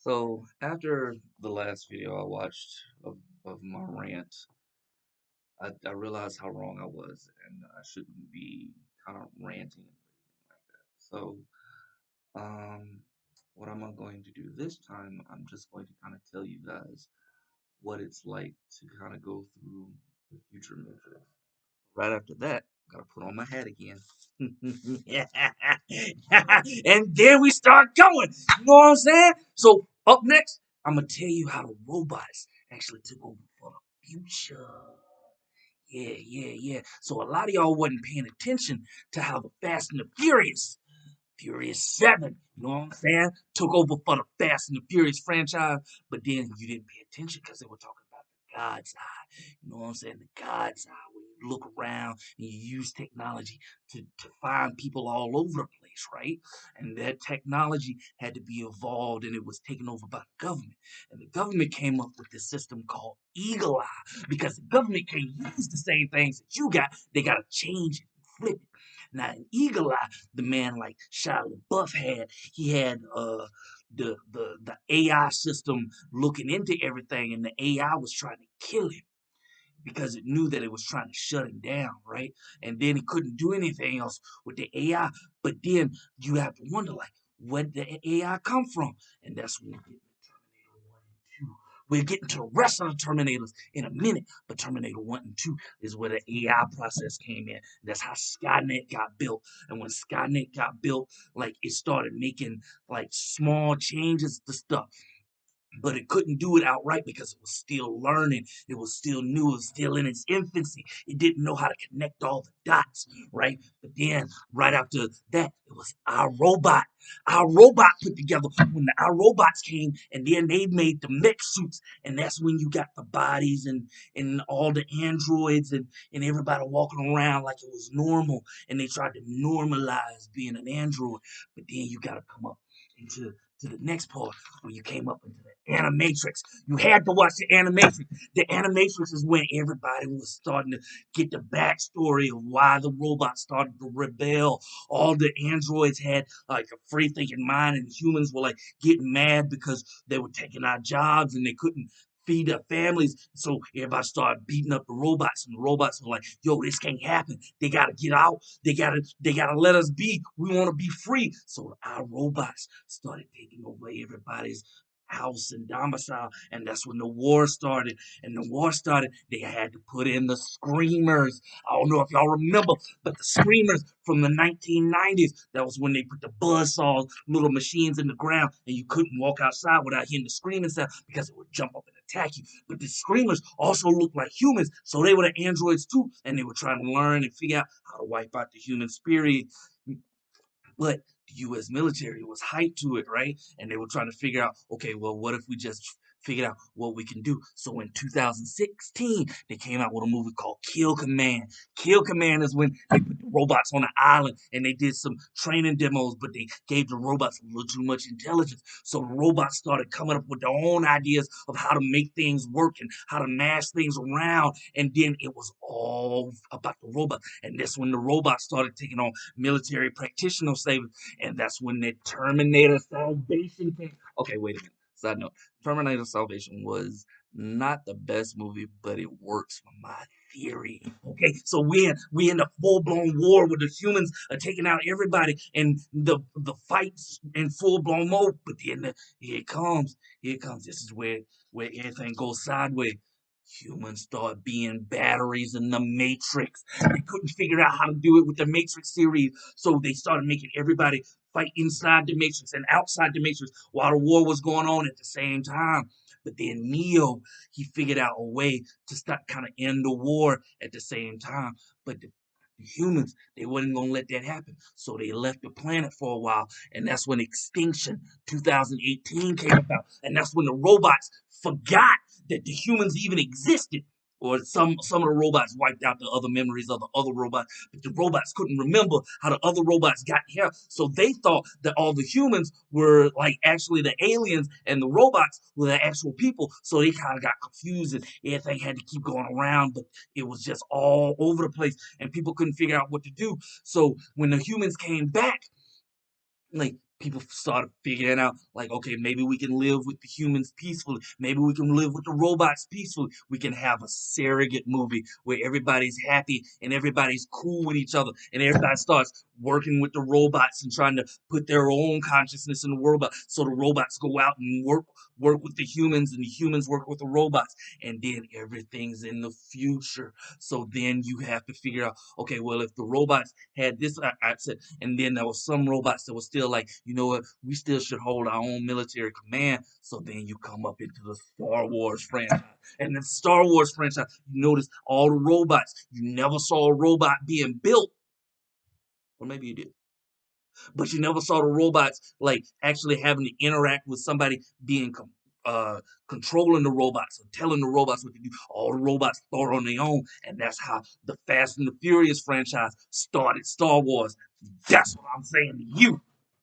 So after the last video I watched of my rant, I realized how wrong I was and I shouldn't be kind of ranting and raving like that. So um, what am I going to do this time? I'm just going to kind of tell you guys what it's like to kind of go through the future matrix. Right after that, gotta put on my hat again. And then we start going. You know what I'm saying? So up next, I'm gonna tell you how the robots actually took over for the future. Yeah. So a lot of y'all wasn't paying attention to how the Fast and the Furious 7, you know what I'm saying, took over for the Fast and the Furious franchise, but then you didn't pay attention because they were talking about the God's eye. You know what I'm saying? The God's eye, where you look around and you use technology to find people all over the place, right? And that technology had to be evolved and it was taken over by the government. And the government came up with this system called Eagle Eye because the government can't use the same things that you got. They got to change it and flip it. Now, in Eagle Eye, the man like Shia LaBeouf had, he had the AI system looking into everything, and the AI was trying to kill him because it knew that it was trying to shut him down, right? And then he couldn't do anything else with the AI. But then you have to wonder, like, where did the AI come from? And that's when we get to Terminator 1 and 2. We're getting to the rest of the Terminators in a minute, but Terminator 1 and 2 is where the AI process came in. That's how Skynet got built. And when Skynet got built, like, it started making, like, small changes to stuff, but it couldn't do it outright because it was still learning. It was still new. It was still in its infancy. It didn't know how to connect all the dots, right? But then, right after that, it was our robot. Our robot put together when our robots came, and then they made the mech suits, and that's when you got the bodies and all the androids and everybody walking around like it was normal, and they tried to normalize being an android. But then you got to come up into to the next part when you came up into the Animatrix. You had to watch the Animatrix. The Animatrix is when everybody was starting to get the backstory of why the robots started to rebel. All the androids had like a free thinking mind, and humans were like getting mad because they were taking our jobs and they couldn't feed their families. So everybody started beating up the robots, and the robots were like, "Yo, this can't happen. They gotta get out. They gotta let us be. We want to be free." So our robots started taking over everybody's house and domicile, and that's when the war started. And the war started, they had to put in the screamers. I don't know if y'all remember, but the screamers from the 1990s, that was when they put the buzzsaw little machines in the ground, and you couldn't walk outside without hearing the screaming sound because it would jump up and attack you. But the screamers also looked like humans, so they were the androids too, and they were trying to learn and figure out how to wipe out the human spirit. But the U.S. military was hyped to it, right? And they were trying to figure out, okay, well, what if we just figured out what we can do? So in 2016, they came out with a movie called Kill Command. Kill Command is when they put the robots on an island and they did some training demos, but they gave the robots a little too much intelligence. So the robots started coming up with their own ideas of how to make things work and how to mash things around. And then it was all about the robot. And that's when the robots started taking on military practitioner savings, and that's when the Terminator Salvation came. Okay, wait a minute. Side note: Terminator Salvation was not the best movie, but it works for my theory. Okay, so we in the full blown war where the humans are taking out everybody, and the fights in full blown mode. But then here it comes. This is where everything goes sideways. Humans start being batteries in the Matrix. They couldn't figure out how to do it with the Matrix series, so they started making everybody fight inside the Matrix and outside the Matrix while the war was going on at the same time. But then Neo, he figured out a way to stop kind of end the war at the same time. But the humans, they wasn't gonna let that happen. So they left the planet for a while, and that's when Extinction 2018 came about, and that's when the robots forgot that the humans even existed. Or some of the robots wiped out the other memories of the other robots, but the robots couldn't remember how the other robots got here. So they thought that all the humans were like actually the aliens and the robots were the actual people. So they kind of got confused and everything had to keep going around, but it was just all over the place and people couldn't figure out what to do. So when the humans came back, like people started figuring out like, okay, maybe we can live with the humans peacefully, maybe we can live with the robots peacefully. We can have a surrogate movie where everybody's happy and everybody's cool with each other, and everybody starts working with the robots and trying to put their own consciousness in the robot, so the robots go out and work with the humans and the humans work with the robots, and then everything's in the future. So then you have to figure out, okay, well, if the robots had this accent, and then there was some robots that were still like, you know what, we still should hold our own military command. So then you come up into the Star Wars franchise. And the Star Wars franchise, you notice all the robots. You never saw a robot being built. Or maybe you did. But you never saw the robots like actually having to interact with somebody being uh, controlling the robots and telling the robots what to do. All the robots thought on their own, and that's how the Fast and the Furious franchise started Star Wars. That's what I'm saying to you.